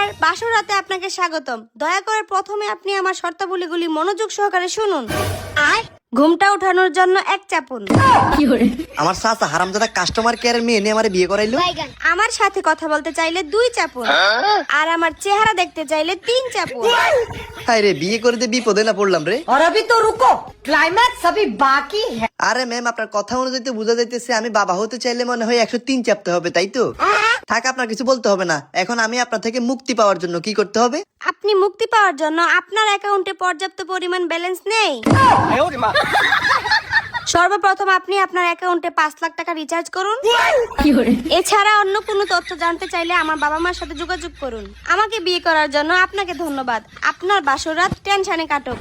Sir, বাসর রাতে আপনাকে স্বাগতম। দয়া করে প্রথমে আপনি আমার শর্তাবলীগুলি মনোযোগ সহকারে শুনুন। ঘুমটা উঠানোর জন্য এক চাপুন। আমার চাচা হারামজাদা কাস্টমার কেয়ারের মেয়ে নিয়ে আমার বিয়ে করাইলো। আমার সাথে কথা বলতে চাইলে 2 চাপুন, আর আমার চেহারা দেখতে চাইলে 3 চাপুন। হায় রে, বিয়ে করে দিয়ে বিপদে না পড়লাম রে। और अभी तो रुको, क्लाइमैक्स अभी बाकी है। আরে ম্যাম, আপনার কথা অনুযায়ী তো বোঝা যাইতেছে আমি বাবা হতে চাইলে মনে হয় 103 চাপতে হবে, তাই তো? থাক, আপনার কিছু বলতে হবে না। এখন আমি আপনার থেকে মুক্তি পাওয়ার জন্য কি করতে হবে? আপনি মুক্তি পাওয়ার জন্য আপনার অ্যাকাউন্টে পর্যাপ্ত পরিমাণ ব্যালেন্স নেই। সর্বপ্রথম আপনি আপনার অ্যাকাউন্টে 5 লাখ টাকা রিচার্জ করুন। এছাড়া অন্য কোনো তথ্য জানতে চাইলে আমার বাবা মার সাথে যোগাযোগ করুন। আমাকে বিয়ে করার জন্য আপনাকে ধন্যবাদ। আপনার বাসর রাত টেনশনে কাটুক।